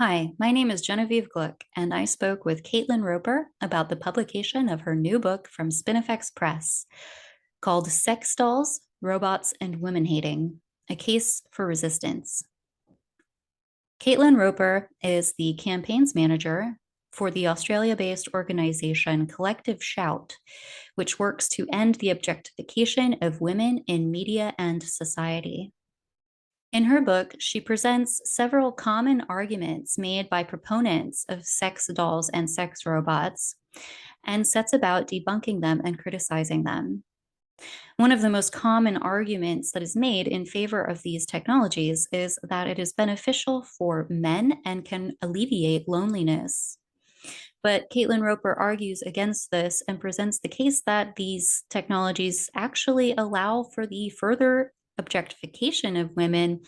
Hi, my name is Genevieve Gluck, and I spoke with Caitlin Roper about the publication of her new book from Spinifex Press called Sex Dolls, Robots, and Women Hating, A Case for Resistance. Caitlin Roper is the campaigns manager for the Australia-based organization Collective Shout, which works to end the objectification of women in media and society. In her book, she presents several common arguments made by proponents of sex dolls and sex robots and sets about debunking them and criticizing them. One of the most common arguments that is made in favor of these technologies is that it is beneficial for men and can alleviate loneliness. But Caitlin Roper argues against this and presents the case that these technologies actually allow for the further objectification of women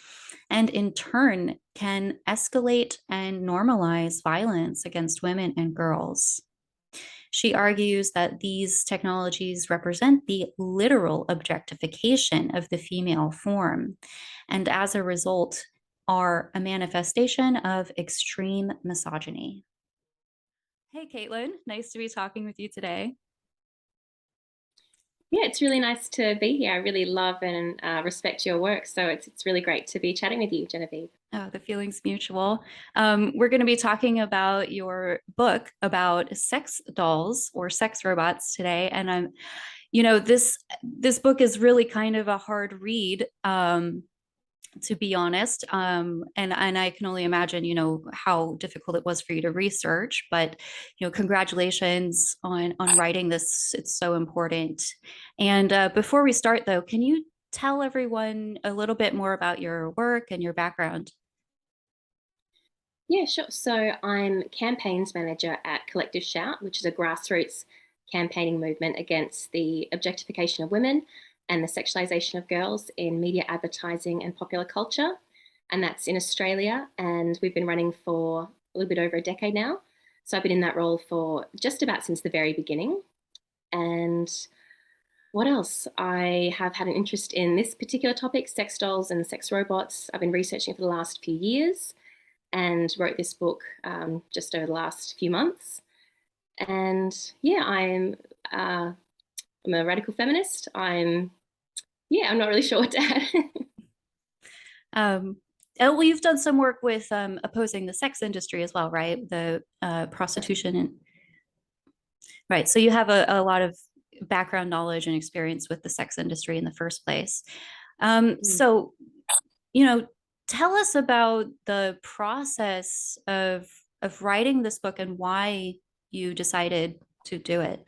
and in turn can escalate and normalize violence against women and girls. She argues that these technologies represent the literal objectification of the female form, and as a result, are a manifestation of extreme misogyny. Hey, Caitlin, nice to be talking with you today. Yeah, it's really nice to be here. I really love and respect your work. So it's really great to be chatting with you, Genevieve. Oh, the feeling's mutual. We're going to be talking about your book about sex dolls or sex robots today, and this book is really kind of a hard read, to be honest. And I can only imagine, how difficult it was for you to research. But congratulations on writing this. It's so important. And before we start, though, can you tell everyone a little bit more about your work and your background? Yeah, sure. So I'm campaigns manager at Collective Shout, which is a grassroots campaigning movement against the objectification of women and the sexualization of girls in media advertising and popular culture. And that's in Australia. And we've been running for a little bit over a decade now. So I've been in that role for just about since the very beginning. And what else? I have had an interest in this particular topic, sex dolls and sex robots. I've been researching for the last few years and wrote this book just over the last few months. And yeah, I'm a radical feminist. I'm not really sure what to add. Um, well, you've done some work with opposing the sex industry as well, right? The prostitution and right. So you have a lot of background knowledge and experience with the sex industry in the first place. Mm. So, you know, tell us about the process of writing this book and why you decided to do it.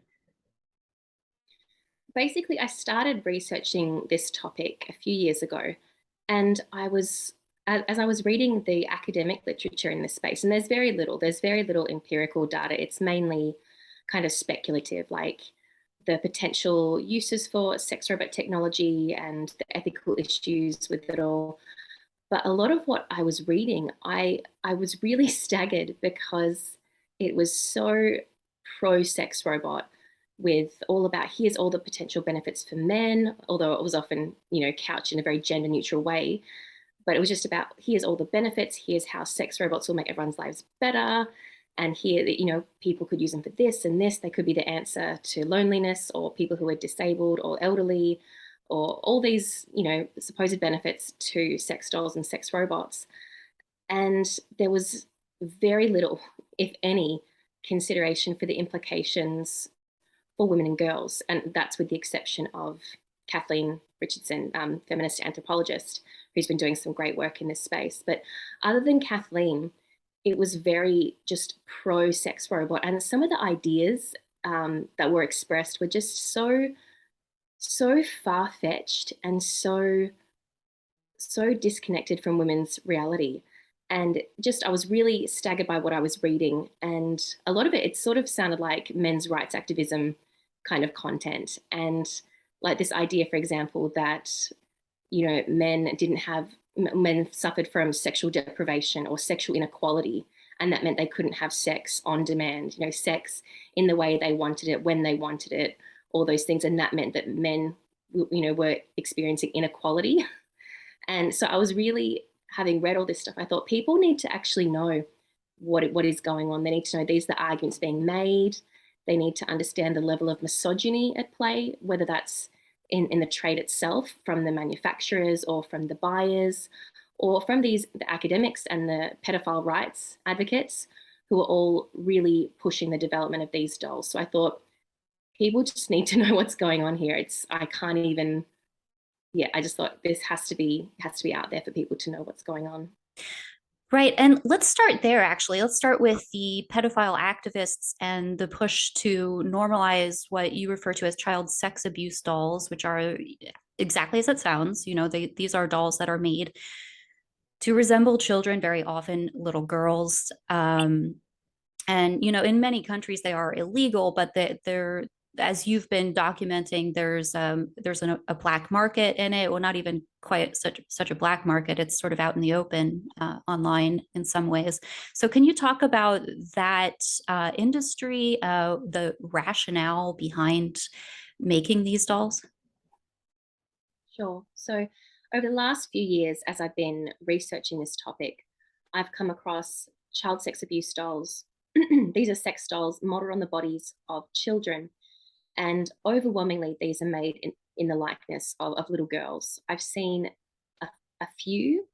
Basically, I started researching this topic a few years ago, and as I was reading the academic literature in this space, and there's very little empirical data. It's mainly kind of speculative, like the potential uses for sex robot technology and the ethical issues with it all. But a lot of what I was reading, I was really staggered because it was so pro sex robot with all about here's all the potential benefits for men, although it was often, couched in a very gender neutral way. But it was just about here's all the benefits, here's how sex robots will make everyone's lives better. And here that, people could use them for this and this. They could be the answer to loneliness or people who are disabled or elderly or all these, supposed benefits to sex dolls and sex robots. And there was very little, if any, consideration for the implications for women and girls. And that's with the exception of Kathleen Richardson, feminist anthropologist, who's been doing some great work in this space. But other than Kathleen, it was very just pro sex robot. And some of the ideas that were expressed were just so far fetched and so disconnected from women's reality. And just, I was really staggered by what I was reading. And a lot of it sort of sounded like men's rights activism kind of content. And like this idea, for example, that, men suffered from sexual deprivation or sexual inequality. And that meant they couldn't have sex on demand, sex in the way they wanted it, when they wanted it, all those things. And that meant that men, were experiencing inequality. And so I was really, having read all this stuff, I thought people need to actually know what is going on. They need to know these are the arguments being made. They need to understand the level of misogyny at play, whether that's in the trade itself, from the manufacturers or from the buyers, or from the academics and the pedophile rights advocates who are all really pushing the development of these dolls. So I thought people just need to know what's going on here. I can't even, yeah, I just thought this has to be out there for people to know what's going on. Right. And let's start there, actually. Let's start with the pedophile activists and the push to normalize what you refer to as child sex abuse dolls, which are exactly as it sounds. These are dolls that are made to resemble children, very often little girls. And in many countries they are illegal, but they're, as you've been documenting, there's a black market in it. Well, not even quite such a black market. It's sort of out in the open online in some ways. So can you talk about that industry, the rationale behind making these dolls? Sure. So over the last few years, as I've been researching this topic, I've come across child sex abuse dolls. These are sex dolls modeled on the bodies of children. And overwhelmingly, these are made in the likeness of little girls. I've seen a few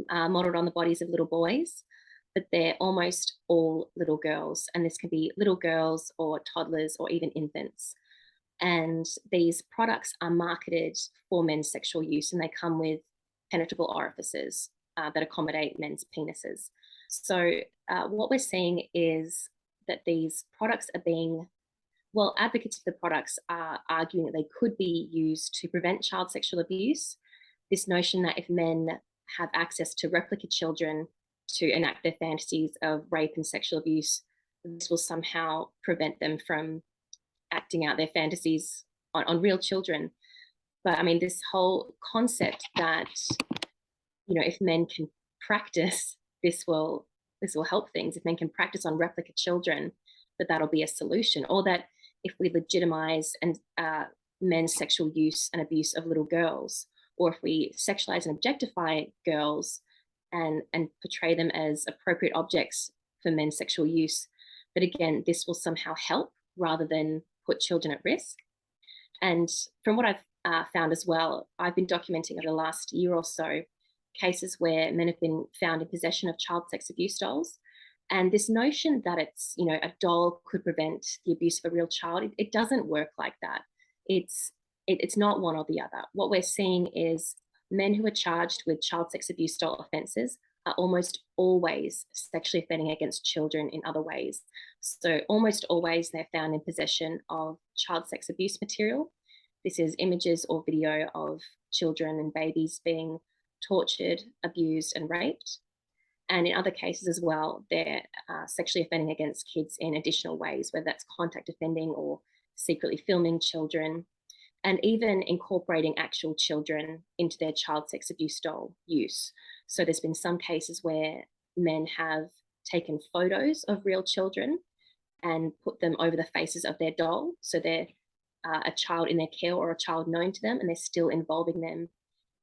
modeled on the bodies of little boys, but they're almost all little girls. And this can be little girls or toddlers or even infants. And these products are marketed for men's sexual use, and they come with penetrable orifices that accommodate men's penises. So what we're seeing is that these products are being, well, advocates of the products are arguing that they could be used to prevent child sexual abuse. This notion that if men have access to replica children to enact their fantasies of rape and sexual abuse, this will somehow prevent them from acting out their fantasies on real children. But I mean, this whole concept that, if men can practice, this will help things. If men can practice on replica children, that'll be a solution. Or that if we legitimize and men's sexual use and abuse of little girls, or if we sexualize and objectify girls and portray them as appropriate objects for men's sexual use, that again, this will somehow help rather than put children at risk. And from what I've found as well, I've been documenting over the last year or so cases where men have been found in possession of child sex abuse dolls. And this notion that it's, a doll could prevent the abuse of a real child, it doesn't work like that. It's not one or the other. What we're seeing is men who are charged with child sex abuse doll offences are almost always sexually offending against children in other ways. So almost always they're found in possession of child sex abuse material. This is images or video of children and babies being tortured, abused, and raped. And in other cases as well, they're sexually offending against kids in additional ways, whether that's contact offending or secretly filming children, and even incorporating actual children into their child sex abuse doll use. So there's been some cases where men have taken photos of real children and put them over the faces of their doll. So they're a child in their care or a child known to them, and they're still involving them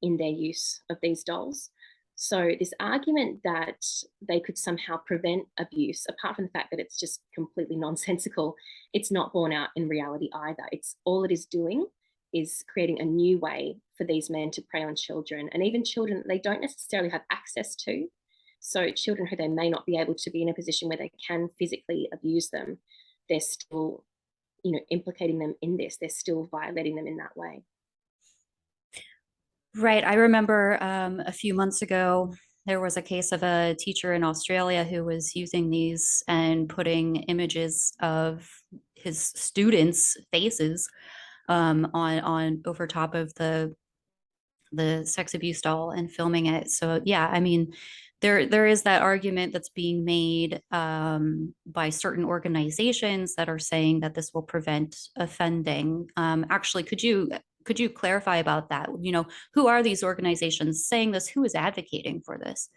in their use of these dolls. So this argument that they could somehow prevent abuse, apart from the fact that it's just completely nonsensical, it's not borne out in reality either. It's all it is doing is creating a new way for these men to prey on children, and even children they don't necessarily have access to. So children who they may not be able to be in a position where they can physically abuse them, they're still, implicating them in this. They're still violating them in that way. Right. I remember a few months ago, there was a case of a teacher in Australia who was using these and putting images of his students' faces on over top of the sex abuse doll and filming it. So yeah, I mean, there is that argument that's being made by certain organizations that are saying that this will prevent offending. Actually, could you clarify about that? Who are these organizations saying this? Who is advocating for this?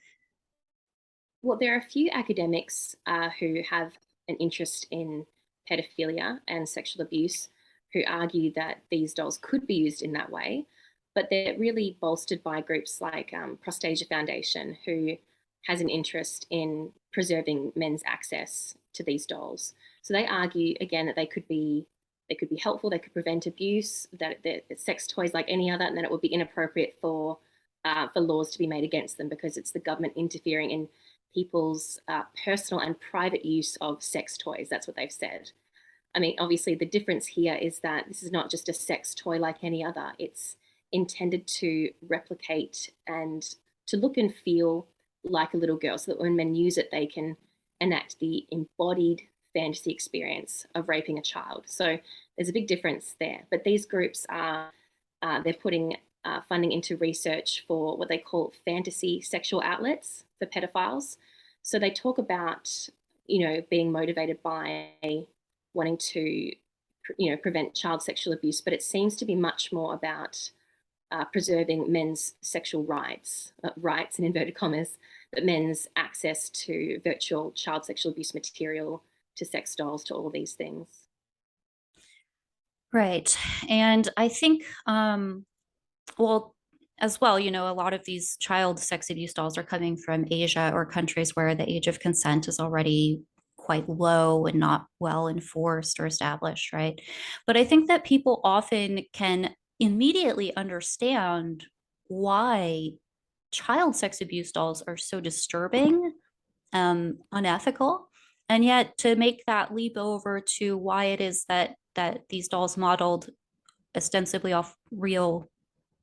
Well, there are a few academics who have an interest in pedophilia and sexual abuse who argue that these dolls could be used in that way, but they're really bolstered by groups like Prostasia Foundation, who has an interest in preserving men's access to these dolls. So they argue again that they could be helpful, they could prevent abuse, that sex toys like any other, and that it would be inappropriate for laws to be made against them because it's the government interfering in people's personal and private use of sex toys. That's what they've said. I mean, obviously, the difference here is that this is not just a sex toy like any other. It's intended to replicate and to look and feel like a little girl so that when men use it, they can enact the embodied fantasy experience of raping a child. So there's a big difference there. But these groups are, they're putting funding into research for what they call fantasy sexual outlets for pedophiles. So they talk about, being motivated by wanting to, prevent child sexual abuse, but it seems to be much more about preserving men's sexual rights in inverted commas, but men's access to virtual child sexual abuse material, to sex dolls, to all these things. Right. And I think, well, as well, a lot of these child sex abuse dolls are coming from Asia or countries where the age of consent is already quite low and not well enforced or established, right? But I think that people often can immediately understand why child sex abuse dolls are so disturbing, unethical, and yet to make that leap over to why it is that these dolls modeled ostensibly off real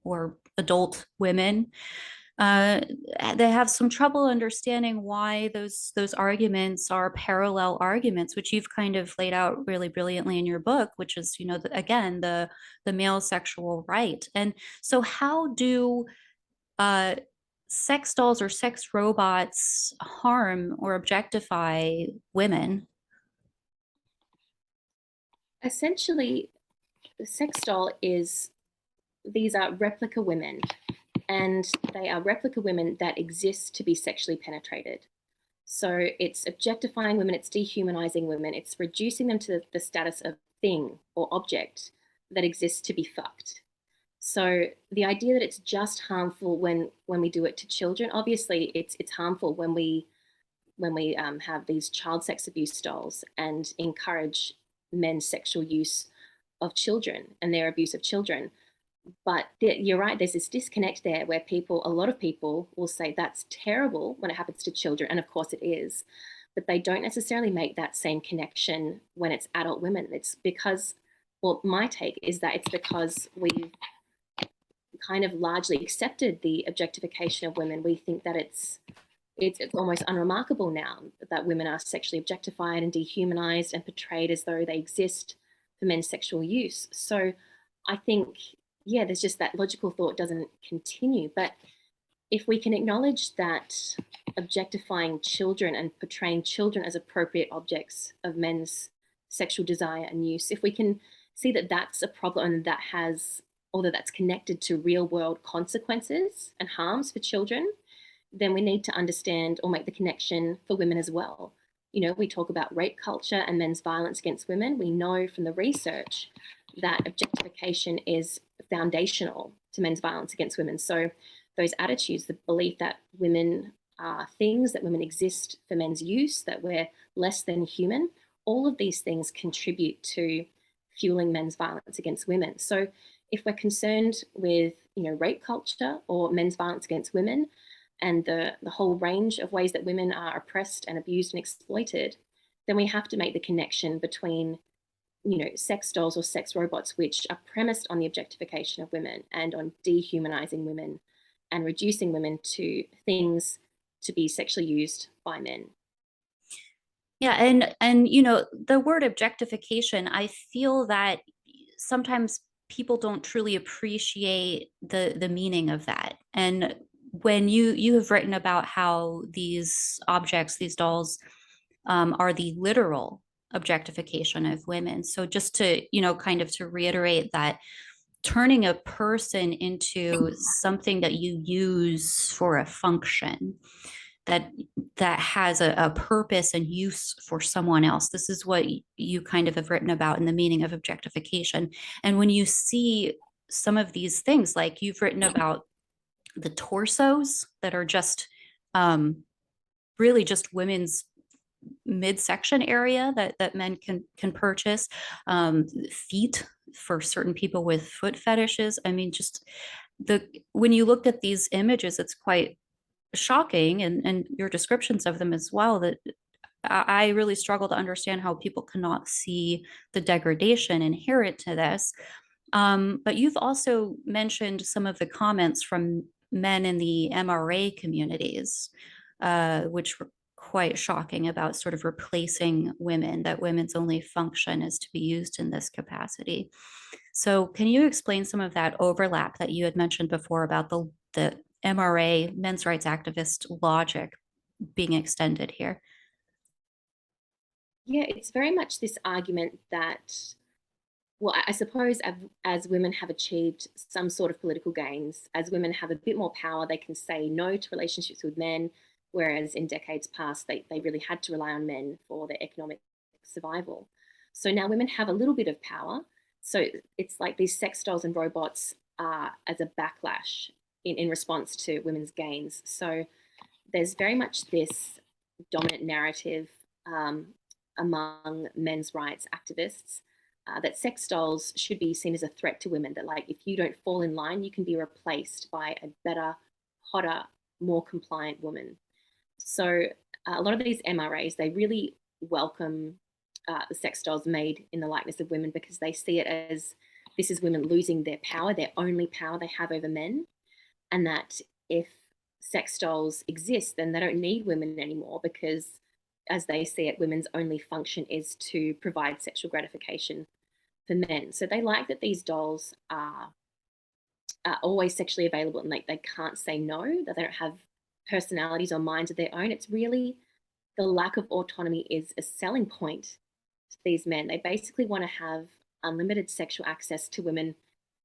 or adult women, uh, they have some trouble understanding why those arguments are parallel arguments, which you've kind of laid out really brilliantly in your book, which is, again, the male sexual right. And so, how do uh, sex dolls or sex robots harm or objectify women? Essentially, the sex doll is these are replica women, and they are replica women that exist to be sexually penetrated. So it's objectifying women, it's dehumanizing women, it's reducing them to the status of thing or object that exists to be fucked. So the idea that it's just harmful when we do it to children, obviously it's harmful when we have these child sex abuse dolls and encourage men's sexual use of children and their abuse of children. But you're right, there's this disconnect there where a lot of people will say that's terrible when it happens to children. And of course it is. But they don't necessarily make that same connection when it's adult women. It's because, well, my take is that it's because we've kind of largely accepted the objectification of women. We think that it's almost unremarkable now that women are sexually objectified and dehumanized and portrayed as though they exist for men's sexual use. So I think, yeah, there's just that logical thought doesn't continue. But if we can acknowledge that objectifying children and portraying children as appropriate objects of men's sexual desire and use, if we can see that that's a problem and that has, although that's connected to real world consequences and harms for children, then we need to understand or make the connection for women as well. We talk about rape culture and men's violence against women. We know from the research that objectification is foundational to men's violence against women. So those attitudes, the belief that women are things, that women exist for men's use, that we're less than human, all of these things contribute to fueling men's violence against women. So if we're concerned with, rape culture or men's violence against women, and the whole range of ways that women are oppressed and abused and exploited, then we have to make the connection between, sex dolls or sex robots, which are premised on the objectification of women and on dehumanizing women and reducing women to things to be sexually used by men. Yeah, and the word objectification, I feel that sometimes people don't truly appreciate the meaning of that. And when you have written about how these objects, these dolls, are the literal objectification of women. So just to, kind of to reiterate that turning a person into something that you use for a function that has a purpose and use for someone else. This is what you kind of have written about in the meaning of objectification. And when you see some of these things, like you've written about the torsos that are just really just women's midsection area that men can purchase, feet for certain people with foot fetishes. I mean, just the when you looked at these images, it's quite shocking, and your descriptions of them as well, that I really struggle to understand how people cannot see the degradation inherent to this. But you've also mentioned some of the comments from men in the MRA communities, which were quite shocking, about sort of replacing women, that women's only function is to be used in this capacity. So can you explain some of that overlap that you had mentioned before about the MRA, men's rights activist logic, being extended here? Yeah, it's very much this argument that, well, I suppose as women have achieved some sort of political gains, as women have a bit more power, they can say no to relationships with men, whereas in decades past, they really had to rely on men for their economic survival. So now women have a little bit of power. So it's like these sex dolls and robots are as a backlash in response to women's gains. So there's very much this dominant narrative um, among men's rights activists that sex dolls should be seen as a threat to women, that like if you don't fall in line, you can be replaced by a better, hotter, more compliant woman. So a lot of these MRAs, they really welcome the sex dolls made in the likeness of women, because they see it as this is women losing their power, their only power they have over men, and that if sex dolls exist, then they don't need women anymore, because as they see it, women's only function is to provide sexual gratification for men. So they like that these dolls are always sexually available, and like they can't say no, that they don't have personalities or minds of their own. It's really the lack of autonomy is a selling point to these men. They basically want to have unlimited sexual access to women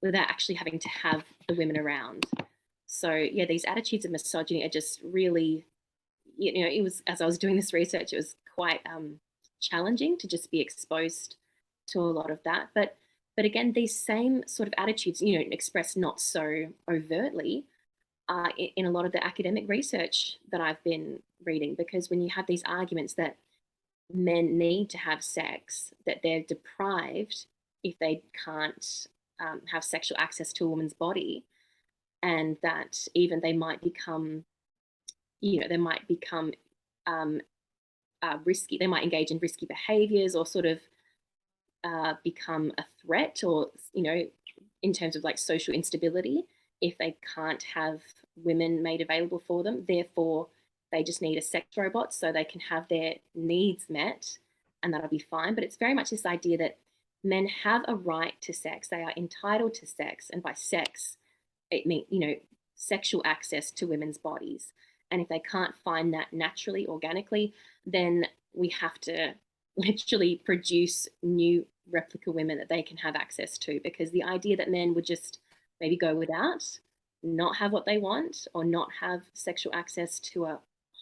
without actually having to have the women around. So yeah, these attitudes of misogyny are just really, it was, as I was doing this research, it was quite challenging to just be exposed to a lot of that. But again, these same sort of attitudes, expressed not so overtly, in a lot of the academic research that I've been reading. Because when you have these arguments that men need to have sex, that they're deprived if they can't have sexual access to a woman's body, and that even they might become, they might become um, risky, they might engage in risky behaviors, or sort of become a threat, or in terms of like social instability, if they can't have women made available for them. Therefore they just need a sex robot so they can have their needs met, and that'll be fine. But it's very much this idea that men have a right to sex, they are entitled to sex, and by sex it means sexual access to women's bodies. And if they can't find that naturally, organically, then we have to literally produce new replica women that they can have access to. Because the idea that men would just maybe go without, not have what they want, or not have sexual access to a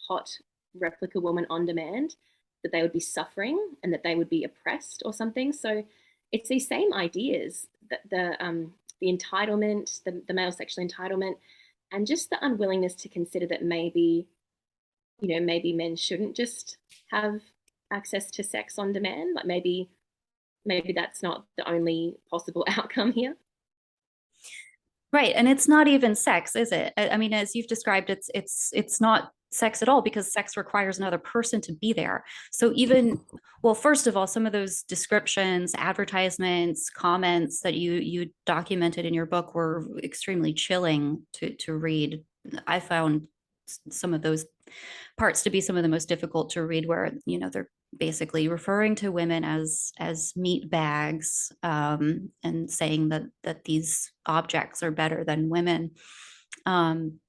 hot replica woman on demand, that they would be suffering and that they would be oppressed or something. So it's these same ideas, that the entitlement, the male sexual entitlement, and just the unwillingness to consider that maybe, maybe men shouldn't just have access to sex on demand. Like maybe that's not the only possible outcome here. Right, and it's not even sex, is it? I mean, as you've described, it's not sex at all, because sex requires another person to be there. So even, well, first of all, some of those descriptions, advertisements, comments that you documented in your book were extremely chilling to read. I found some of those parts to be some of the most difficult to read, where they're basically referring to women as meat bags, and saying that these objects are better than women. Um,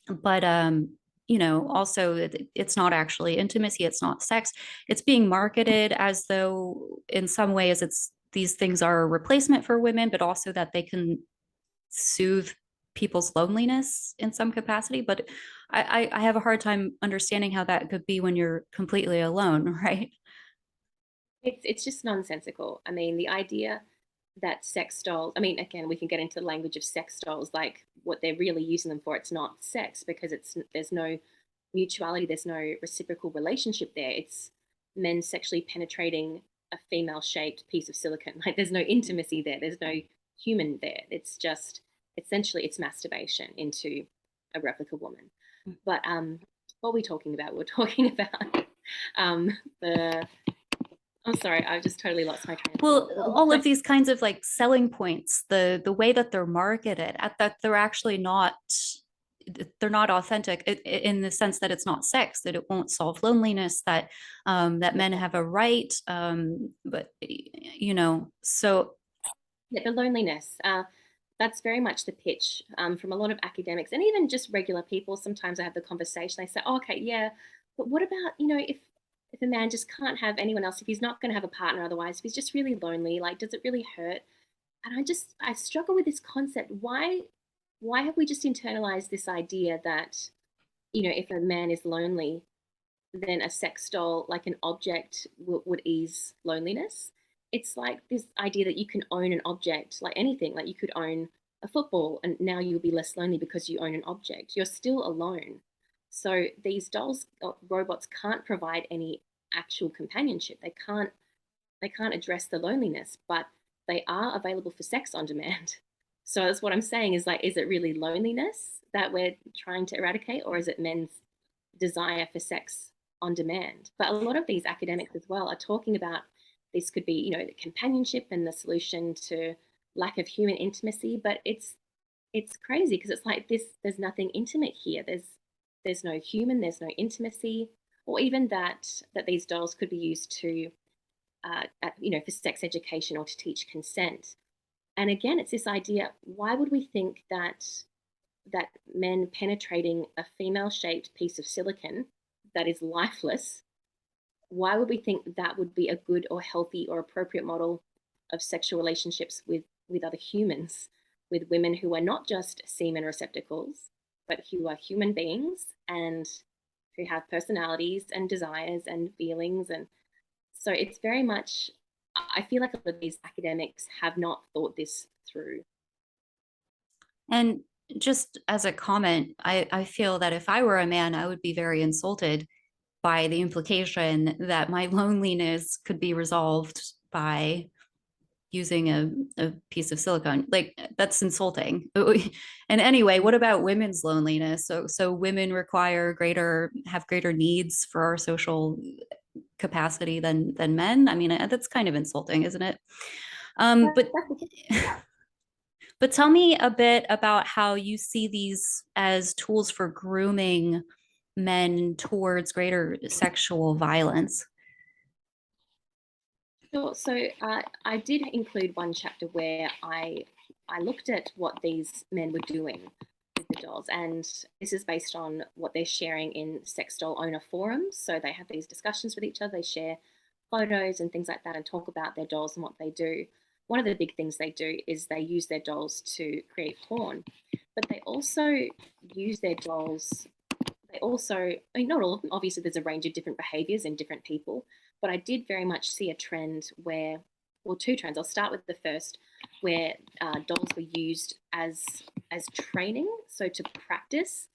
but also it's not actually intimacy, it's not sex. It's being marketed as though in some ways it's these things are a replacement for women, but also that they can soothe people's loneliness in some capacity. But I have a hard time understanding how that could be when you're completely alone, right? It's just nonsensical. I mean, the idea that sex dolls, I mean, again, we can get into the language of sex dolls, like what they're really using them for. It's not sex, because there's no mutuality, there's no reciprocal relationship there. It's men sexually penetrating a female shaped piece of silicon. Like there's no intimacy there, there's no human there. It's just essentially it's masturbation into a replica woman. But what are we talking about? We're talking about the I'm sorry, I just totally lost my train of Well, thought. all of these kinds of like selling points, the way that they're marketed, at that they're actually not, they're not authentic in the sense that it's not sex, that it won't solve loneliness, that that men have a right, but you know, so Yeah, the loneliness. That's very much the pitch from a lot of academics and even just regular people. Sometimes I have the conversation. They say, oh, "Okay, yeah, but what about if a man just can't have anyone else? If he's not going to have a partner otherwise, if he's just really lonely, like, does it really hurt?" And I struggle with this concept. Why have we just internalized this idea that if a man is lonely, then a sex doll, like an object, would ease loneliness? It's like this idea that you can own an object, like anything, like you could own a football and now you'll be less lonely because you own an object. You're still alone. So these dolls, robots can't provide any actual companionship. They can't address the loneliness, but they are available for sex on demand. So that's what I'm saying is like, is it really loneliness that we're trying to eradicate, or is it men's desire for sex on demand? But a lot of these academics as well are talking about this could be, the companionship and the solution to lack of human intimacy. But it's crazy because it's like this. There's nothing intimate here. There's no human. There's no intimacy, or even that these dolls could be used to, for sex education or to teach consent. And again, it's this idea: why would we think that men penetrating a female-shaped piece of silicon that is lifeless, why would we think that would be a good or healthy or appropriate model of sexual relationships with other humans, with women who are not just semen receptacles, but who are human beings and who have personalities and desires and feelings? And so it's very much, I feel like a lot of these academics have not thought this through. and just as a comment, I feel that if I were a man, I would be very insulted by the implication that my loneliness could be resolved by using a piece of silicone. Like that's insulting. And anyway, what about women's loneliness? So women have greater needs for our social capacity than men. I mean, that's kind of insulting, isn't it? Um, but but tell me a bit about how you see these as tools for grooming men towards greater sexual violence. Sure. So I did include one chapter where I looked at what these men were doing with the dolls, and this is based on what they're sharing in sex doll owner forums. So they have these discussions with each other. They share photos and things like that, and talk about their dolls and what they do. One of the big things they do is they use their dolls to create porn, but they also use their dolls. They also, I mean, not all of them, obviously, there's a range of different behaviors in different people, but I did very much see a trend where, well, two trends. I'll start with the first, where dolls were used as training, so to practice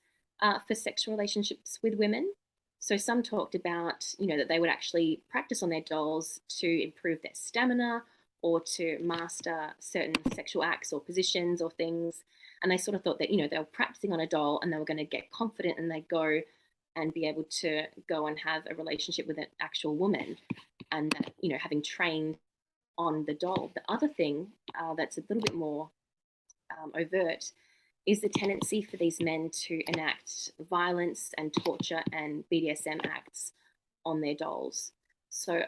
for sexual relationships with women. So some talked about, that they would actually practice on their dolls to improve their stamina or to master certain sexual acts or positions or things. And they sort of thought that, they were practicing on a doll and they were going to get confident and they'd go and be able to go and have a relationship with an actual woman, and that, having trained on the doll. The other thing that's a little bit more overt is the tendency for these men to enact violence and torture and BDSM acts on their dolls. So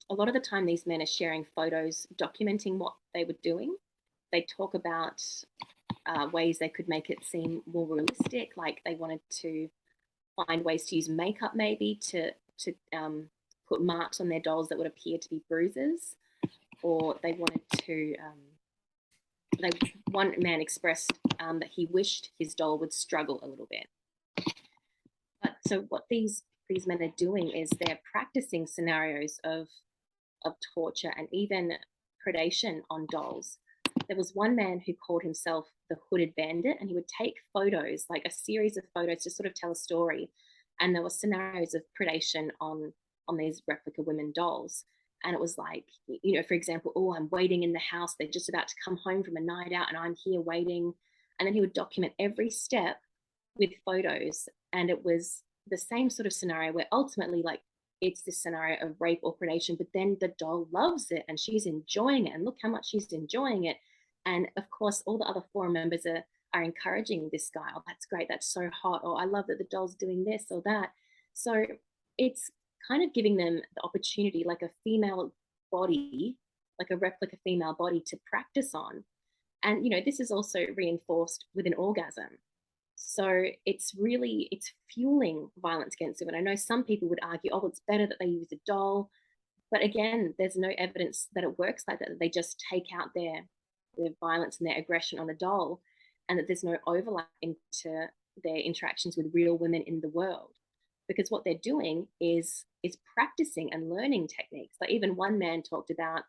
a lot of the time, these men are sharing photos documenting what they were doing. They talk about ways they could make it seem more realistic, like they wanted to find ways to use makeup maybe to put marks on their dolls that would appear to be bruises, or they wanted to. One man expressed that he wished his doll would struggle a little bit. But so what these men are doing is they're practicing scenarios of torture and even predation on dolls. There was one man who called himself the Hooded Bandit, and he would take photos, like a series of photos, to sort of tell a story. and there were scenarios of predation on these replica women dolls. And it was like, for example, oh, I'm waiting in the house, they're just about to come home from a night out and I'm here waiting. And then he would document every step with photos. And it was the same sort of scenario where ultimately, like, it's this scenario of rape or predation, but then the doll loves it and she's enjoying it. And look how much she's enjoying it. And of course, all the other forum members are encouraging this guy. Oh, that's great. That's so hot. Oh, I love that the doll's doing this or that. So it's kind of giving them the opportunity, like a female body, like a replica female body to practice on. And, this is also reinforced with an orgasm. So it's fueling violence against women. I know some people would argue, oh, it's better that they use a doll. But again, there's no evidence that it works like that. They just take out their violence and their aggression on a doll, and that there's no overlap into their interactions with real women in the world. Because what they're doing is practicing and learning techniques. Like, even one man talked about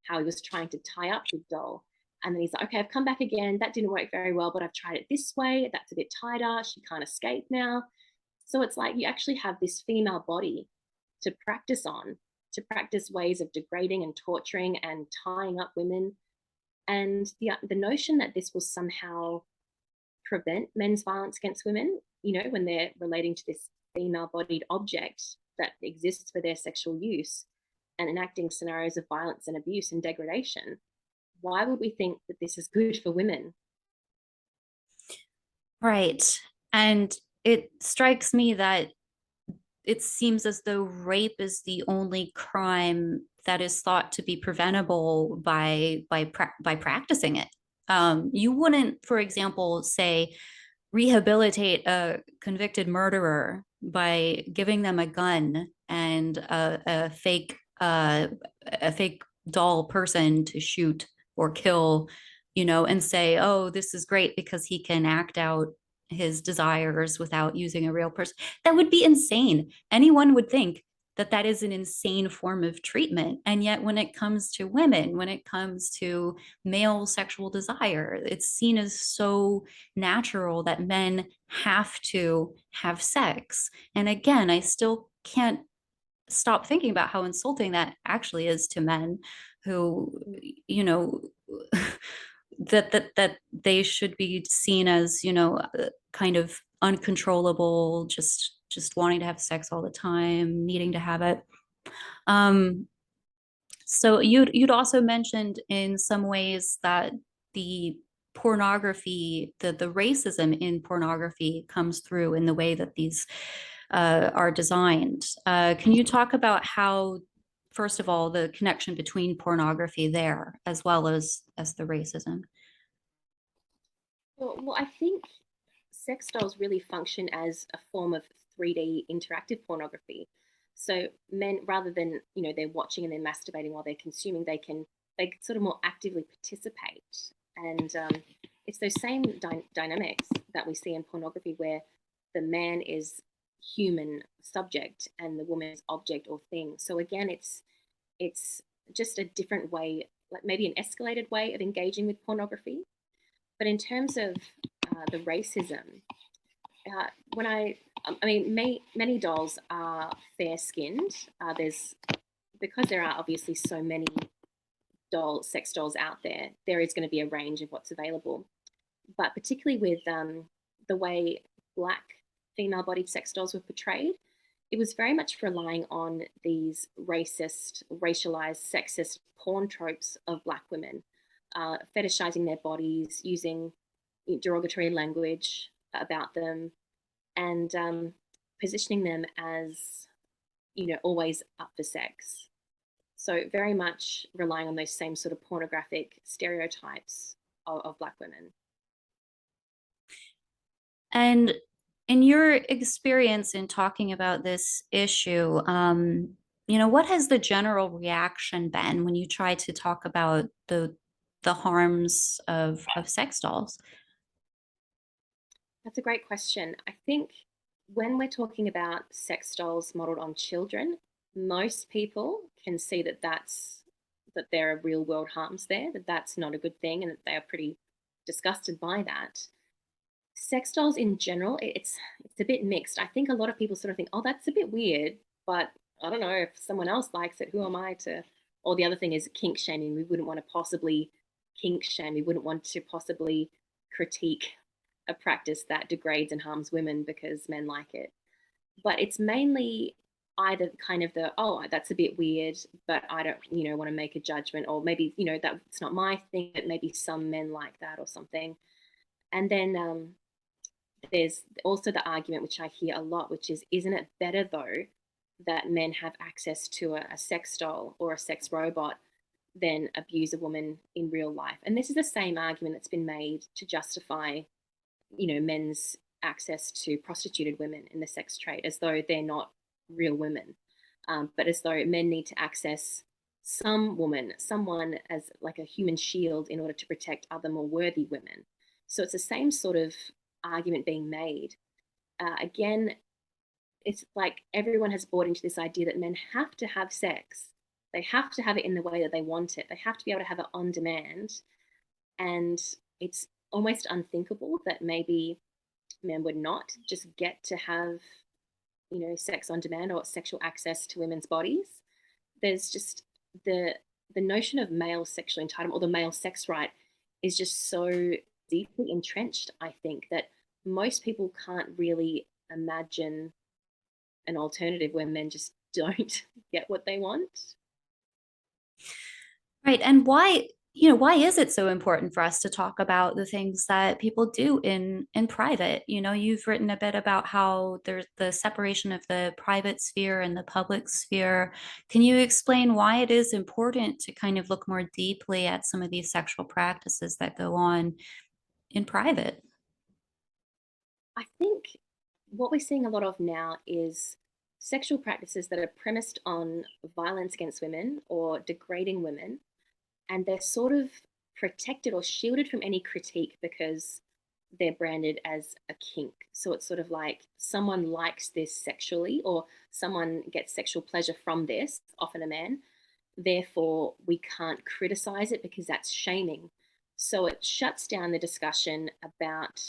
how he was trying to tie up his doll. And then he's like, okay, I've come back again. That didn't work very well, but I've tried it this way. That's a bit tighter. She can't escape now. So it's like you actually have this female body to practice on, to practice ways of degrading and torturing and tying up women. And the notion that this will somehow prevent men's violence against women, when they're relating to this female bodied object that exists for their sexual use and enacting scenarios of violence and abuse and degradation, why would we think that this is good for women? Right. And it strikes me that it seems as though rape is the only crime that is thought to be preventable by practicing it. You wouldn't, for example, say rehabilitate a convicted murderer by giving them a gun and a fake doll person to shoot or kill, and say, oh, this is great because he can act out his desires without using a real person. That would be insane. Anyone would think that that is an insane form of treatment. And yet, when it comes to women, when it comes to male sexual desire, it's seen as so natural that men have to have sex. And again, I still can't stop thinking about how insulting that actually is to men who, you know, that they should be seen as, kind of uncontrollable, just wanting to have sex all the time, needing to have it. Um, so you'd also mentioned in some ways that the pornography, the racism in pornography comes through in the way that these are designed. Can you talk about how, first of all, the connection between pornography there as well as the racism? Well, I think sex dolls really function as a form of 3D interactive pornography. So men, rather than they're watching and they're masturbating while they're consuming, they sort of more actively participate. And it's those same dynamics that we see in pornography, where the man is human subject and the woman is object or thing. So again, it's just a different way, like maybe an escalated way of engaging with pornography. But in terms of the racism, when I mean, many dolls are fair skinned. Because there are obviously so many sex dolls out there, there is going to be a range of what's available. But particularly with the way Black female bodied sex dolls were portrayed, it was very much relying on these racist, racialized, sexist porn tropes of Black women, fetishizing their bodies, using derogatory language about them, and positioning them as, always up for sex. So very much relying on those same sort of pornographic stereotypes of Black women. And in your experience in talking about this issue, what has the general reaction been when you try to talk about the harms of sex dolls? That's a great question. I think when we're talking about sex dolls modeled on children, most people can see that there are real world harms there, that that's not a good thing, and that they are pretty disgusted by that. Sex dolls in general, it's a bit mixed. I think a lot of people sort of think, oh, that's a bit weird, but I don't know if someone else likes it. Who am I to? Or the other thing is kink shaming. We wouldn't want to possibly kink shame. We wouldn't want to possibly critique a practice that degrades and harms women because men like it. But it's mainly either kind of the, oh, that's a bit weird, but I don't, want to make a judgment, or maybe, that's not my thing, but maybe some men like that or something. And then there's also the argument, which I hear a lot, which is, isn't it better though that men have access to a sex doll or a sex robot than abuse a woman in real life? And this is the same argument that's been made to justify, men's access to prostituted women in the sex trade, as though they're not real women, but as though men need to access someone as like a human shield in order to protect other more worthy women. So it's the same sort of argument being made. Again, it's like everyone has bought into this idea that men have to have sex. They have to have it in the way that they want it. They have to be able to have it on demand. And it's almost unthinkable that maybe men would not just get to have, sex on demand or sexual access to women's bodies. There's just the notion of male sexual entitlement, or the male sex right, is just so deeply entrenched, I think, that most people can't really imagine an alternative where men just don't get what they want. Right. And why is it so important for us to talk about the things that people do in private? You've written a bit about how there's the separation of the private sphere and the public sphere. Can you explain why it is important to kind of look more deeply at some of these sexual practices that go on in private? I think what we're seeing a lot of now is sexual practices that are premised on violence against women or degrading women, and they're sort of protected or shielded from any critique because they're branded as a kink. So it's sort of like someone likes this sexually, or someone gets sexual pleasure from this, often a man. Therefore, we can't criticize it because that's shaming. So it shuts down the discussion about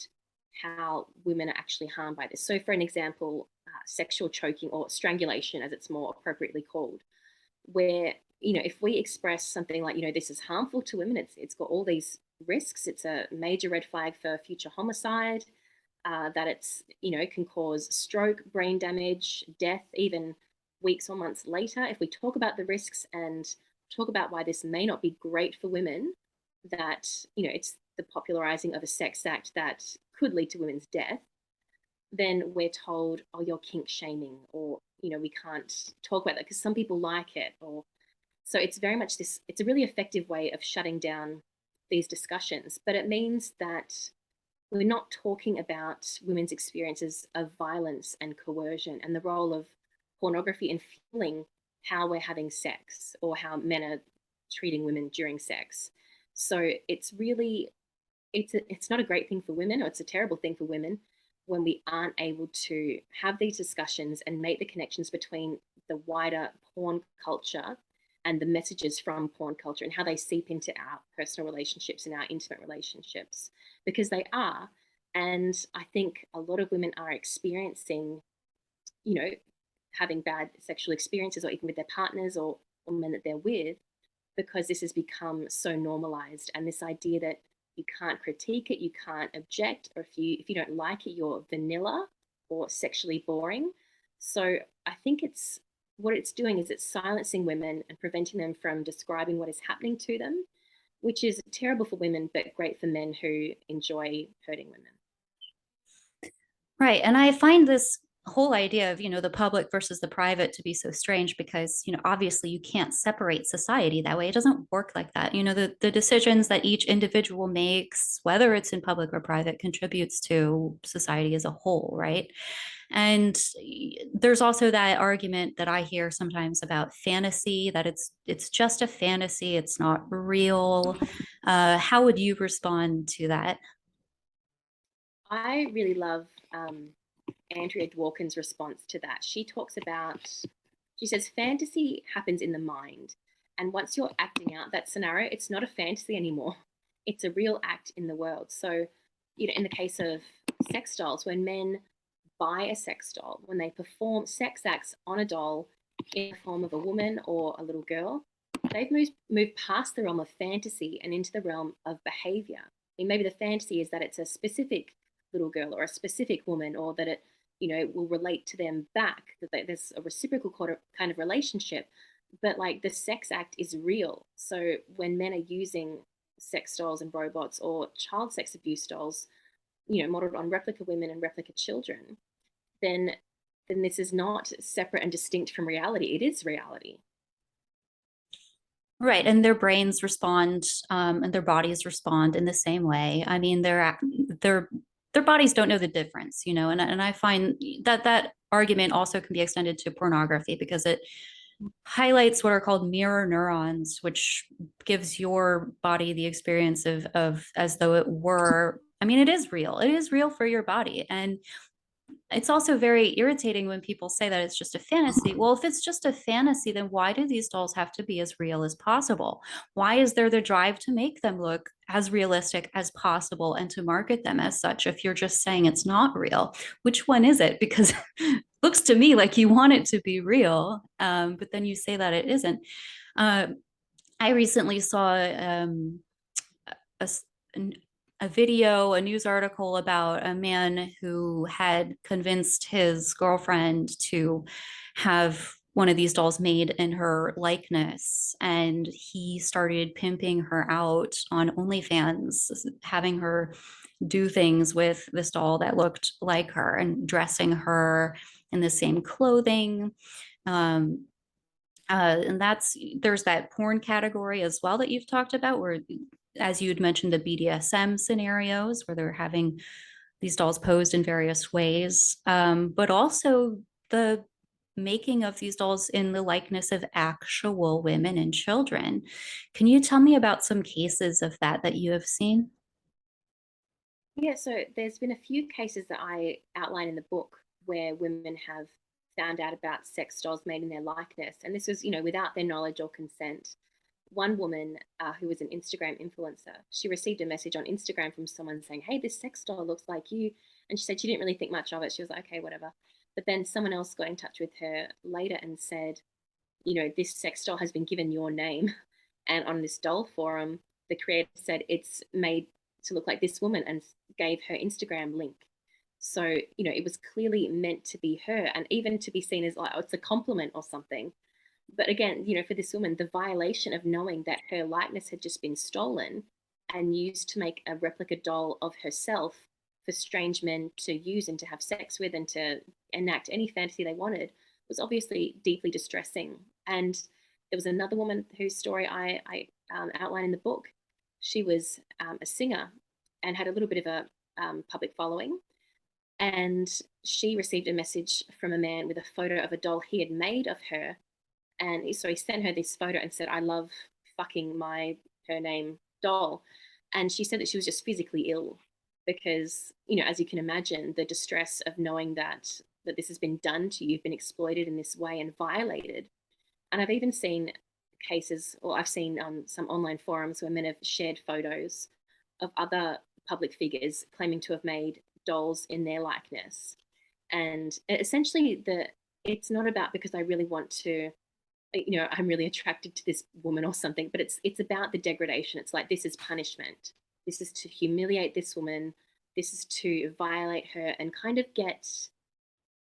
how women are actually harmed by this. So, for an example, sexual choking or strangulation, as it's more appropriately called, where if we express something like, this is harmful to women, it's got all these risks, it's a major red flag for future homicide, that it's can cause stroke, brain damage, death, even weeks or months later. If we talk about the risks and talk about why this may not be great for women, that it's the popularizing of a sex act that could lead to women's death, then we're told, oh, you're kink shaming, or we can't talk about that because some people like it. Or so it's very much this, it's a really effective way of shutting down these discussions. But it means that we're not talking about women's experiences of violence and coercion and the role of pornography in fueling how we're having sex or how men are treating women during sex. So it's really, it's not a great thing for women, or it's a terrible thing for women when we aren't able to have these discussions and make the connections between the wider porn culture and the messages from porn culture and how they seep into our personal relationships and our intimate relationships, because they are. And I think a lot of women are experiencing, you know, having bad sexual experiences, or even with their partners or men that they're with, because this has become so normalized. And this idea that you can't critique it, you can't object, or if you don't like it, you're vanilla or sexually boring. So I think it's what it's doing is it's silencing women and preventing them from describing what is happening to them, which is terrible for women, but great for men who enjoy hurting women. Right. And I find this whole idea of, the public versus the private to be so strange because, obviously you can't separate society that way. It doesn't work like that. The decisions that each individual makes, whether it's in public or private, contributes to society as a whole, right? And there's also that argument that I hear sometimes about fantasy, that it's just a fantasy, it's not real. How would you respond to that? I really love Andrea Dworkin's response to that. She says, fantasy happens in the mind. And once you're acting out that scenario, it's not a fantasy anymore. It's a real act in the world. So, in the case of sex dolls, when men buy a sex doll, when they perform sex acts on a doll in the form of a woman or a little girl, they've moved past the realm of fantasy and into the realm of behavior. I mean, maybe the fantasy is that it's a specific little girl or a specific woman, or that it, will relate to them back, that there's a reciprocal kind of relationship. But like the sex act is real. So when men are using sex dolls and robots or child sex abuse dolls, modeled on replica women and replica children, then this is not separate and distinct from reality. It is reality. Right, and their brains respond, and their bodies respond in the same way. I mean, their bodies don't know the difference, and I find that argument also can be extended to pornography because it highlights what are called mirror neurons, which gives your body the experience of as though it were. I mean, it is real. It is real for your body, and it's also very irritating when people say that it's just a fantasy. Well, if it's just a fantasy, then why do these dolls have to be as real as possible? Why is there the drive to make them look as realistic as possible and to market them as such if you're just saying it's not real? Which one is it? Because it looks to me like you want it to be real, but then you say that it isn't. Uh, I recently saw a, a video, a news article about a man who had convinced his girlfriend to have one of these dolls made in her likeness. And he started pimping her out on OnlyFans, having her do things with this doll that looked like her and dressing her in the same clothing. Um, and there's that porn category as well that you've talked about, where, as you had mentioned, the BDSM scenarios where they're having these dolls posed in various ways, but also the making of these dolls in the likeness of actual women and children. Can you tell me about some cases of that you have seen? Yeah, so there's been a few cases that I outline in the book where women have found out about sex dolls made in their likeness. And this was, without their knowledge or consent. One woman who was an Instagram influencer, she received a message on Instagram from someone saying, "Hey, this sex doll looks like you." And she said she didn't really think much of it. She was like, "Okay, whatever." But then someone else got in touch with her later and said, "This sex doll has been given your name." And on this doll forum, the creator said it's made to look like this woman and gave her Instagram link. So, it was clearly meant to be her and even to be seen as like, oh, it's a compliment or something. But again, for this woman, the violation of knowing that her likeness had just been stolen and used to make a replica doll of herself for strange men to use and to have sex with and to enact any fantasy they wanted was obviously deeply distressing. And there was another woman whose story I outline in the book. She was a singer and had a little bit of a public following. And she received a message from a man with a photo of a doll he had made of her. And so he sent her this photo and said, "I love fucking her name doll." And she said that she was just physically ill because, as you can imagine, the distress of knowing that this has been done to you, you've been exploited in this way and violated. And I've even seen cases, or I've seen on some online forums where men have shared photos of other public figures claiming to have made dolls in their likeness. And essentially, it's not about because I really want to, I'm really attracted to this woman or something, but it's about the degradation. It's like, this is punishment. This is to humiliate this woman. This is to violate her and kind of get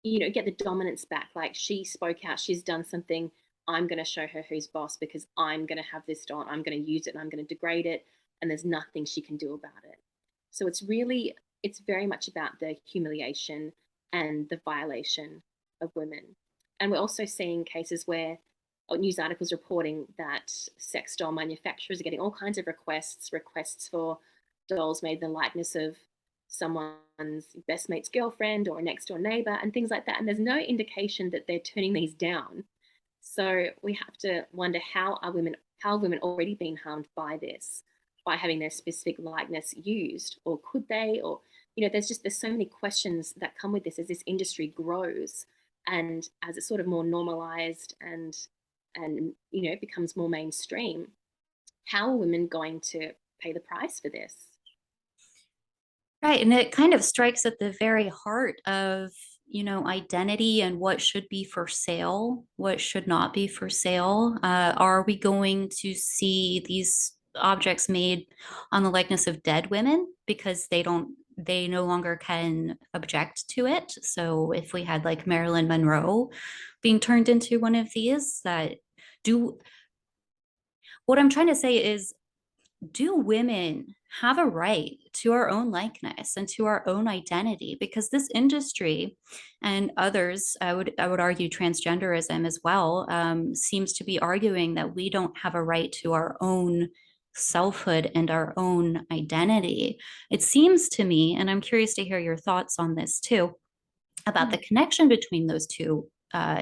the dominance back. Like, she spoke out, she's done something. I'm going to show her who's boss because I'm going to have this doll. I'm going to use it and I'm going to degrade it. And there's nothing she can do about it. So it's very much about the humiliation and the violation of women. And we're also seeing cases where news articles reporting that sex doll manufacturers are getting all kinds of requests for dolls made in the likeness of someone's best mate's girlfriend or a next door neighbor and things like that. And there's no indication that they're turning these down. So we have to wonder, how are women already being harmed by this, by having their specific likeness used, or could they, or there's so many questions that come with this as this industry grows and as it's sort of more normalized and becomes more mainstream. How are women going to pay the price for this? Right. And it kind of strikes at the very heart of, identity and what should be for sale, what should not be for sale. Are we going to see these objects made on the likeness of dead women because they no longer can object to it? So if we had like Marilyn Monroe being turned into one of these, that do what I'm trying to say is, do women have a right to our own likeness and to our own identity? Because this industry and others, I would argue transgenderism as well, seems to be arguing that we don't have a right to our own selfhood and our own identity. It seems to me, and I'm curious to hear your thoughts on this too, about the connection between those two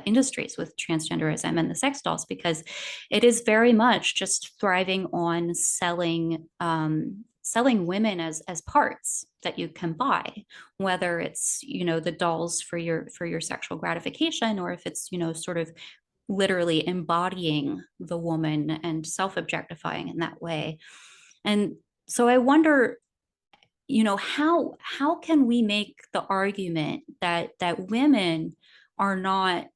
industries with transgenderism and the sex dolls, because it is very much just thriving on selling women as parts that you can buy, whether it's the dolls for your sexual gratification, or if it's sort of literally embodying the woman and self-objectifying in that way. And so I wonder, how can we make the argument that women are not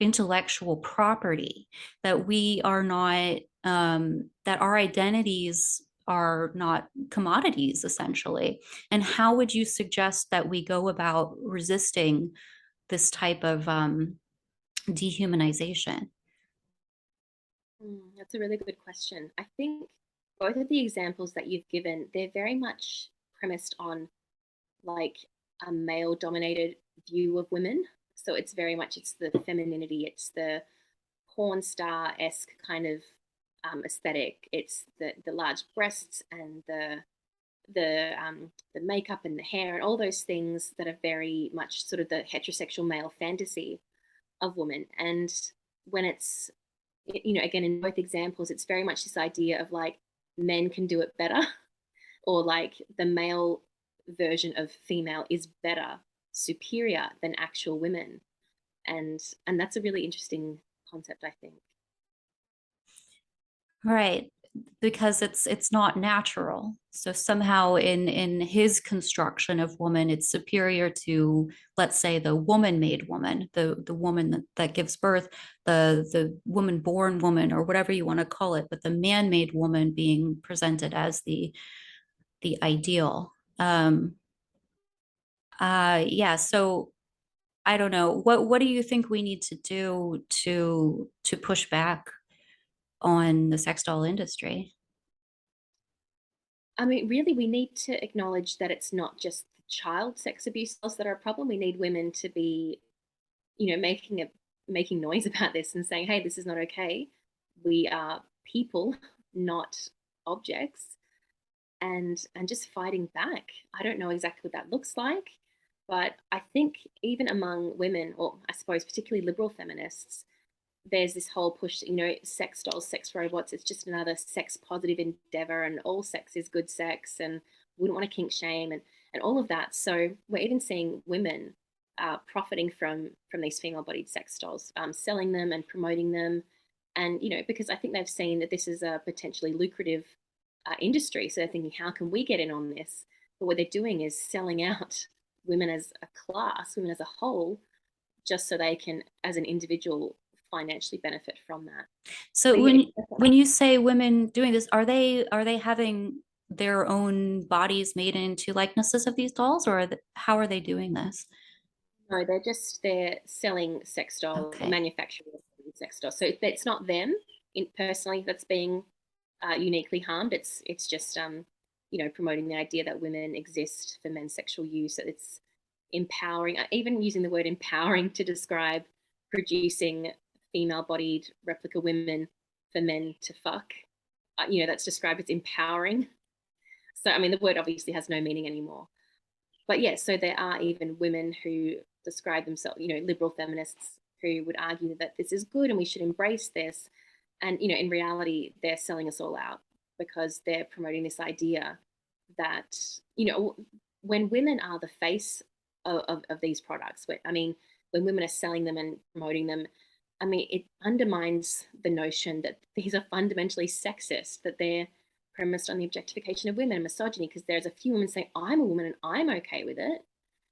intellectual property, that we are not, that our identities are not commodities, essentially? And how would you suggest that we go about resisting this type of dehumanization? That's a really good question. I think both of the examples that you've given, they're very much premised on like a male dominated view of women. So it's very much it's the femininity, it's the porn star esque kind of aesthetic. It's the large breasts and the makeup and the hair and all those things that are very much sort of the heterosexual male fantasy of women. And when it's again in both examples, it's very much this idea of like men can do it better, or like the male version of female is better, superior than actual women, and that's a really interesting concept, I think. Right, because it's not natural. So somehow in his construction of woman, it's superior to, let's say, the woman-made woman, the woman that gives birth, the woman-born woman, or whatever you want to call it, but the man-made woman being presented as the ideal. Yeah, so I don't know. What do you think we need to do to push back on the sex doll industry? I mean, really, we need to acknowledge that it's not just the child sex abuse laws that are a problem. We need women to be, making noise about this and saying, "Hey, this is not okay. We are people, not objects," and just fighting back. I don't know exactly what that looks like, but I think even among women, or I suppose particularly liberal feminists, there's this whole push, sex dolls, sex robots, it's just another sex positive endeavor, and all sex is good sex, and wouldn't want to kink shame, and all of that. So we're even seeing women profiting from these female bodied sex dolls, selling them and promoting them. And, because I think they've seen that this is a potentially lucrative industry. So they're thinking, how can we get in on this? But what they're doing is selling out women as a class, women as a whole, just so they can, as an individual, financially benefit from that. So So yeah, when you say women doing this, are they having their own bodies made into likenesses of these dolls, or how are they doing this? no, they're selling sex doll, Okay. manufacturing sex doll. So it's not them personally that's being uniquely harmed. It's just promoting the idea that women exist for men's sexual use. That it's empowering, even using the word empowering to describe producing female-bodied replica women for men to fuck. That's described as empowering. So I mean, the word obviously has no meaning anymore. But yeah, so there are even women who describe themselves, liberal feminists who would argue that this is good and we should embrace this. And, in reality, they're selling us all out because they're promoting this idea that, when women are the face of these products, I mean, when women are selling them and promoting them, I mean, it undermines the notion that these are fundamentally sexist, that they're premised on the objectification of women and misogyny, because there's a few women saying, I'm a woman and I'm okay with it.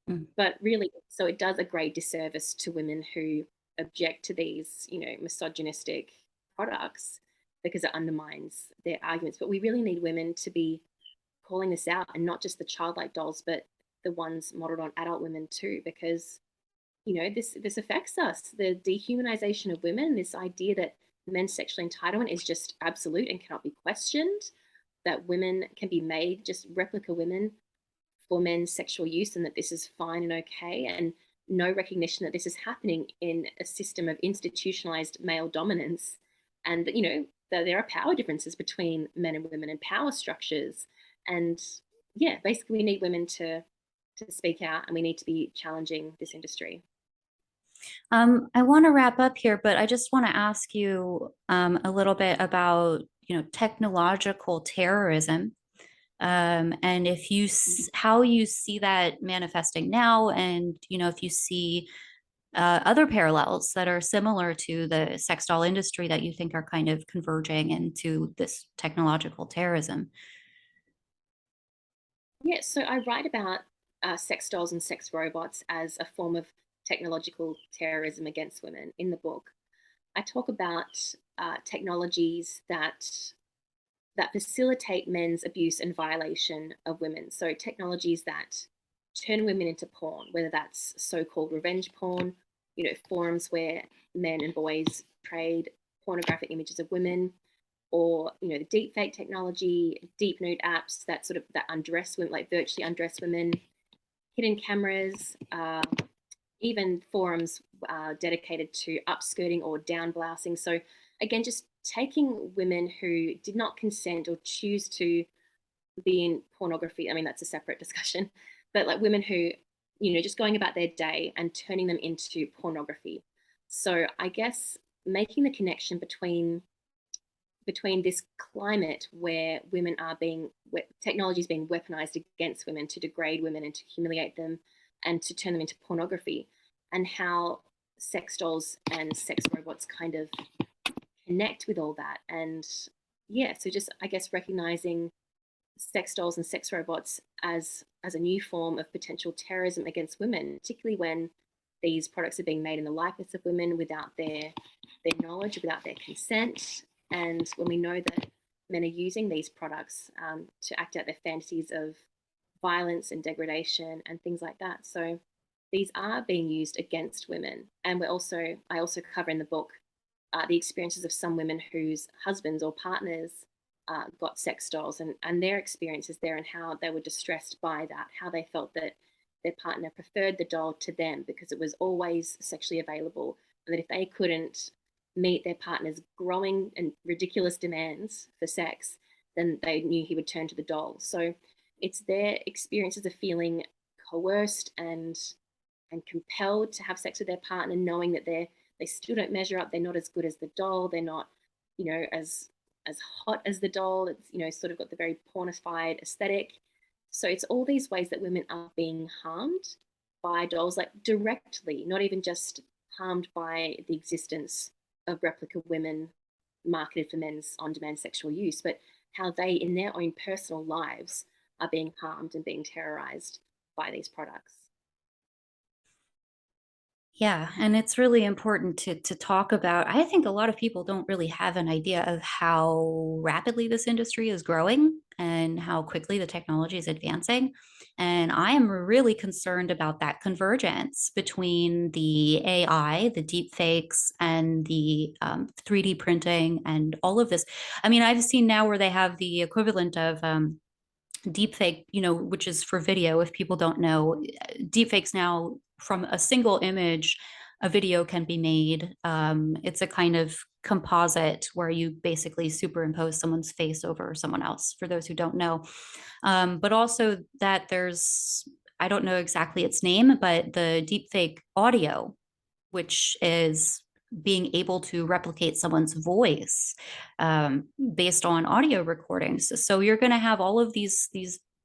Mm. But really, so it does a great disservice to women who object to these, misogynistic products, because it undermines their arguments. But we really need women to be calling this out, and not just the childlike dolls, but the ones modeled on adult women too, because this affects us. The dehumanization of women, this idea that men's sexual entitlement is just absolute and cannot be questioned, that women can be made just replica women for men's sexual use, and that this is fine and okay, and no recognition that this is happening in a system of institutionalized male dominance, and that there are power differences between men and women and power structures. And yeah, basically we need women to speak out, and we need to be challenging this industry. I want to wrap up here, but I just want to ask you a little bit about, technological terrorism, and if you how you see that manifesting now, and if you see other parallels that are similar to the sex doll industry that you think are kind of converging into this technological terrorism. Yeah, so I write about sex dolls and sex robots as a form of technological terrorism against women in the book. I talk about technologies that facilitate men's abuse and violation of women. So technologies that turn women into porn, whether that's so-called revenge porn, forums where men and boys trade pornographic images of women, or the deep fake technology, deep nude apps that undress women, like virtually undress women, hidden cameras, even forums dedicated to upskirting or down blousing. So again, just taking women who did not consent or choose to be in pornography. I mean, that's a separate discussion, but like women who, just going about their day and turning them into pornography. So I guess making the connection between this climate where women are technology is being weaponized against women to degrade women and to humiliate them and to turn them into pornography, and how sex dolls and sex robots kind of connect with all that. And yeah, so just I guess recognizing sex dolls and sex robots as a new form of potential terrorism against women, particularly when these products are being made in the likeness of women without their knowledge, without their consent, and when we know that men are using these products to act out their fantasies of violence and degradation and things like that. So these are being used against women. And I also cover in the book the experiences of some women whose husbands or partners got sex dolls, and their experiences there, and how they were distressed by that, how they felt that their partner preferred the doll to them because it was always sexually available, and that if they couldn't meet their partner's growing and ridiculous demands for sex, then they knew he would turn to the doll. So it's their experiences of feeling coerced and compelled to have sex with their partner, knowing that they still don't measure up. They're not as good as the doll. They're not, as hot as the doll. It's sort of got the very pornified aesthetic. So it's all these ways that women are being harmed by dolls, like directly, not even just harmed by the existence of replica women marketed for men's on-demand sexual use, but how they, in their own personal lives, are being harmed and being terrorized by these products. Yeah, and it's really important to talk about. I think a lot of people don't really have an idea of how rapidly this industry is growing and how quickly the technology is advancing. And I am really concerned about that convergence between the AI, the deep fakes, and the 3D printing and all of this. I mean, I've seen now where they have the equivalent of deepfake, which is for video. If people don't know, deepfakes now, from a single image, a video can be made. It's a kind of composite where you basically superimpose someone's face over someone else, for those who don't know. But also that there's, I don't know exactly its name, but the deepfake audio, which is being able to replicate someone's voice based on audio recordings. So you're going to have all of these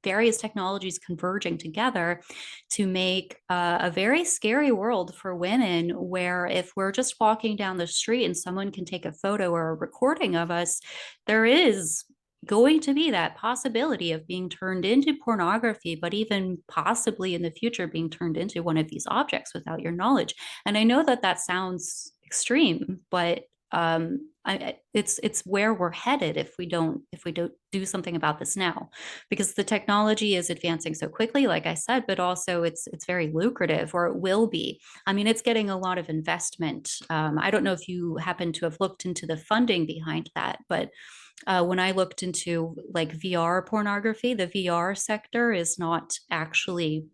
various technologies converging together to make a very scary world for women, where if we're just walking down the street and someone can take a photo or a recording of us, there is going to be that possibility of being turned into pornography, but even possibly in the future being turned into one of these objects without your knowledge. And I know that that sounds extreme, but it's where we're headed if we don't do something about this now, because the technology is advancing so quickly, like I said, but also it's very lucrative, or it will be. I mean, it's getting a lot of investment. I don't know if you happen to have looked into the funding behind that, but when I looked into like VR pornography, the VR sector is not actually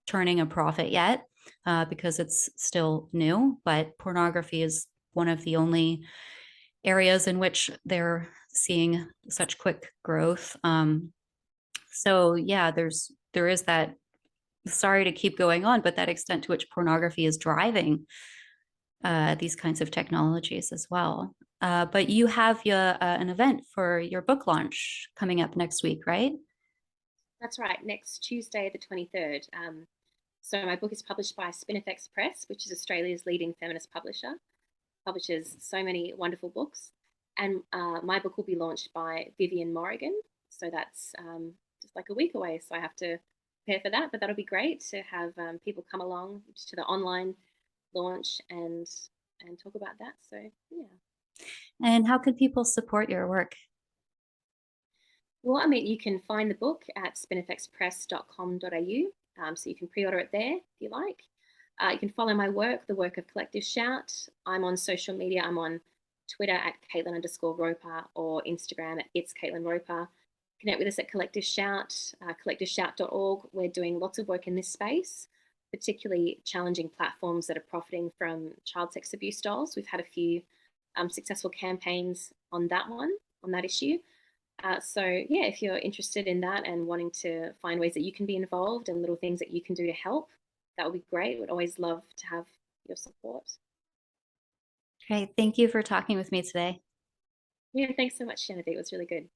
turning a profit yet, because it's still new, but pornography is one of the only areas in which they're seeing such quick growth. So yeah, there is that, sorry to keep going on, but that extent to which pornography is driving these kinds of technologies as well. But you have an event for your book launch coming up next week, right? That's right, next Tuesday, the 23rd. So my book is published by Spinifex Press, which is Australia's leading feminist publisher, publishes so many wonderful books. And my book will be launched by Vivian Morrigan. So that's just like a week away. So I have to prepare for that. But that'll be great to have people come along to the online launch and talk about that. So yeah. And how can people support your work? Well, I mean, you can find the book at spinifexpress.com.au. So you can pre-order it there if you like. You can follow my work, the work of Collective Shout. I'm on social media. I'm on Twitter at Caitlin_Roper or Instagram at It's Caitlin Roper. Connect with us at Collective Shout, collectiveshout.org. We're doing lots of work in this space, particularly challenging platforms that are profiting from child sex abuse dolls. We've had a few successful campaigns on that issue. So yeah, if you're interested in that and wanting to find ways that you can be involved and little things that you can do to help, that would be great. We'd always love to have your support. Great. Thank you for talking with me today. Yeah, thanks so much, Genevieve. It was really good.